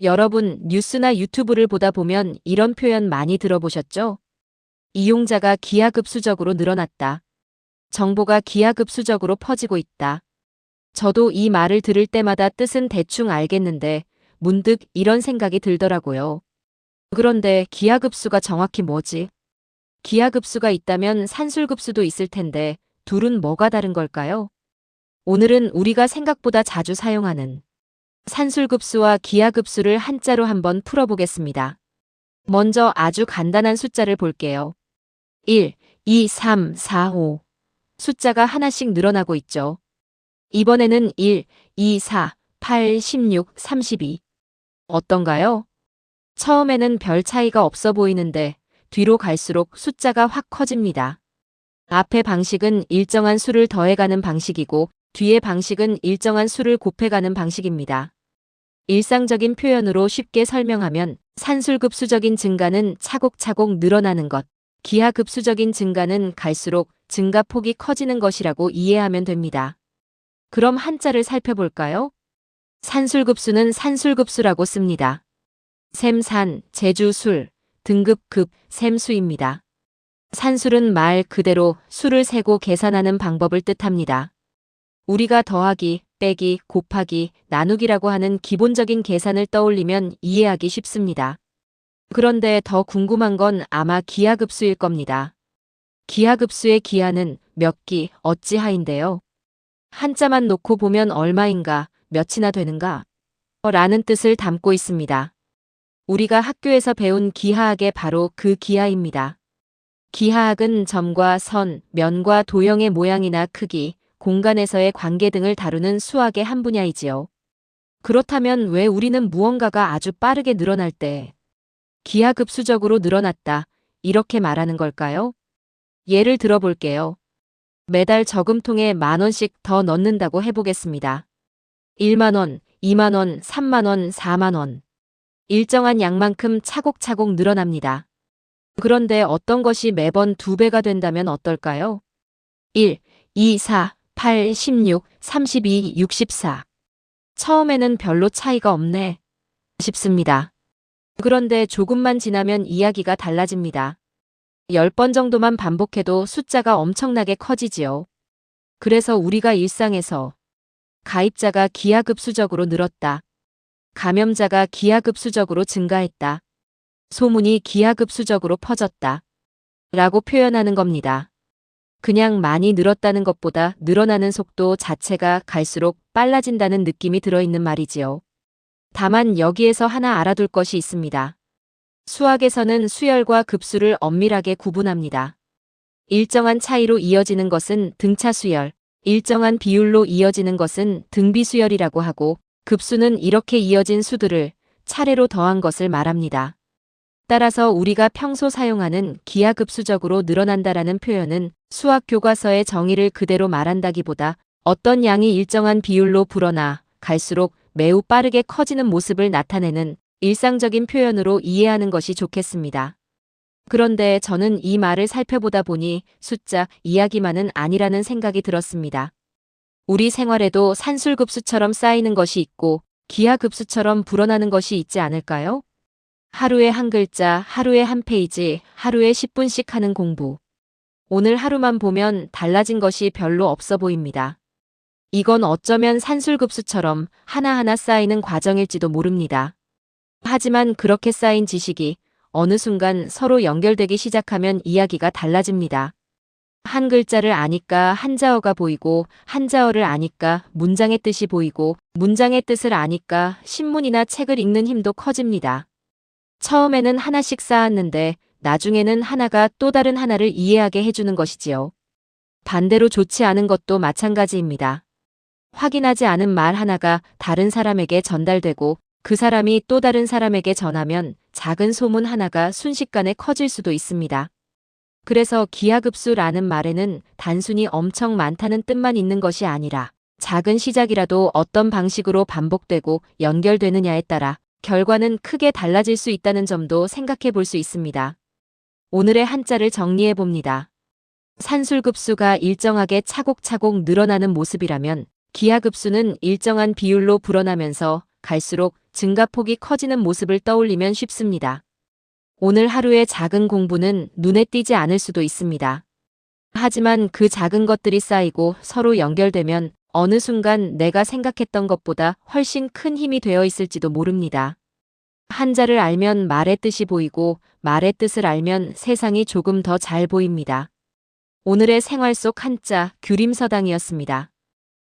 여러분, 뉴스나 유튜브를 보다 보면 이런 표현 많이 들어보셨죠? 이용자가 기하급수적으로 늘어났다. 정보가 기하급수적으로 퍼지고 있다. 저도 이 말을 들을 때마다 뜻은 대충 알겠는데 문득 이런 생각이 들더라고요. 그런데 기하급수가 정확히 뭐지? 기하급수가 있다면 산술급수도 있을 텐데 둘은 뭐가 다른 걸까요? 오늘은 우리가 생각보다 자주 사용하는 산술급수와 기하급수를 한자로 한번 풀어보겠습니다. 먼저 아주 간단한 숫자를 볼게요. 1, 2, 3, 4, 5. 숫자가 하나씩 늘어나고 있죠. 이번에는 1, 2, 4, 8, 16, 32. 어떤가요? 처음에는 별 차이가 없어 보이는데 뒤로 갈수록 숫자가 확 커집니다. 앞의 방식은 일정한 수를 더해가는 방식이고 뒤의 방식은 일정한 수를 곱해가는 방식입니다. 일상적인 표현으로 쉽게 설명하면 산술급수적인 증가는 차곡차곡 늘어나는 것, 기하급수적인 증가는 갈수록 증가폭이 커지는 것이라고 이해하면 됩니다. 그럼 한자를 살펴볼까요? 산술급수는 산술급수라고 씁니다. 샘산, 제주술, 등급급, 샘수입니다. 산술은 말 그대로 수를 세고 계산하는 방법을 뜻합니다. 우리가 더하기, 빼기, 곱하기, 나누기라고 하는 기본적인 계산을 떠올리면 이해하기 쉽습니다. 그런데 더 궁금한 건 아마 기하급수일 겁니다. 기하급수의 기하는 몇 기, 어찌하인데요. 한자만 놓고 보면 얼마인가, 몇이나 되는가? 라는 뜻을 담고 있습니다. 우리가 학교에서 배운 기하학의 바로 그 기하입니다. 기하학은 점과 선, 면과 도형의 모양이나 크기, 공간에서의 관계 등을 다루는 수학의 한 분야이지요. 그렇다면 왜 우리는 무언가가 아주 빠르게 늘어날 때 기하급수적으로 늘어났다, 이렇게 말하는 걸까요? 예를 들어볼게요. 매달 저금통에 10,000원씩 더 넣는다고 해보겠습니다. 1만원, 2만원, 3만원, 4만원. 일정한 양만큼 차곡차곡 늘어납니다. 그런데 어떤 것이 매번 2배가 된다면 어떨까요? 1, 2, 4, 8, 16, 32, 64. 처음에는 별로 차이가 없네 싶습니다. 그런데 조금만 지나면 이야기가 달라집니다. 10번 정도만 반복해도 숫자가 엄청나게 커지지요. 그래서 우리가 일상에서 가입자가 기하급수적으로 늘었다. 감염자가 기하급수적으로 증가했다. 소문이 기하급수적으로 퍼졌다. 라고 표현하는 겁니다. 그냥 많이 늘었다는 것보다 늘어나는 속도 자체가 갈수록 빨라진다는 느낌이 들어있는 말이지요. 다만 여기에서 하나 알아둘 것이 있습니다. 수학에서는 수열과 급수를 엄밀하게 구분합니다. 일정한 차이로 이어지는 것은 등차수열, 일정한 비율로 이어지는 것은 등비수열이라고 하고 급수는 이렇게 이어진 수들을 차례로 더한 것을 말합니다. 따라서 우리가 평소 사용하는 기하급수적으로 늘어난다라는 표현은 수학 교과서의 정의를 그대로 말한다기보다 어떤 양이 일정한 비율로 불어나 갈수록 매우 빠르게 커지는 모습을 나타내는 일상적인 표현으로 이해하는 것이 좋겠습니다. 그런데 저는 이 말을 살펴보다 보니 숫자 이야기만은 아니라는 생각이 들었습니다. 우리 생활에도 산술급수처럼 쌓이는 것이 있고 기하급수처럼 불어나는 것이 있지 않을까요? 하루에 한 글자, 하루에 한 페이지, 하루에 10분씩 하는 공부. 오늘 하루만 보면 달라진 것이 별로 없어 보입니다. 이건 어쩌면 산술급수처럼 하나하나 쌓이는 과정일지도 모릅니다. 하지만 그렇게 쌓인 지식이 어느 순간 서로 연결되기 시작하면 이야기가 달라집니다. 한 글자를 아니까 한자어가 보이고 한자어를 아니까 문장의 뜻이 보이고 문장의 뜻을 아니까 신문이나 책을 읽는 힘도 커집니다. 처음에는 하나씩 쌓았는데 나중에는 하나가 또 다른 하나를 이해하게 해주는 것이지요. 반대로 좋지 않은 것도 마찬가지입니다. 확인하지 않은 말 하나가 다른 사람에게 전달되고 그 사람이 또 다른 사람에게 전하면 작은 소문 하나가 순식간에 커질 수도 있습니다. 그래서 기하급수라는 말에는 단순히 엄청 많다는 뜻만 있는 것이 아니라 작은 시작이라도 어떤 방식으로 반복되고 연결되느냐에 따라 결과는 크게 달라질 수 있다는 점도 생각해 볼 수 있습니다. 오늘의 한자를 정리해 봅니다. 산술급수가 일정하게 차곡차곡 늘어나는 모습이라면 기하급수는 일정한 비율로 불어나면서 갈수록 증가폭이 커지는 모습을 떠올리면 쉽습니다. 오늘 하루의 작은 공부는 눈에 띄지 않을 수도 있습니다. 하지만 그 작은 것들이 쌓이고 서로 연결되면 어느 순간 내가 생각했던 것보다 훨씬 큰 힘이 되어 있을지도 모릅니다. 한자를 알면 말의 뜻이 보이고 말의 뜻을 알면 세상이 조금 더 잘 보입니다. 오늘의 생활 속 한자 규림서당이었습니다.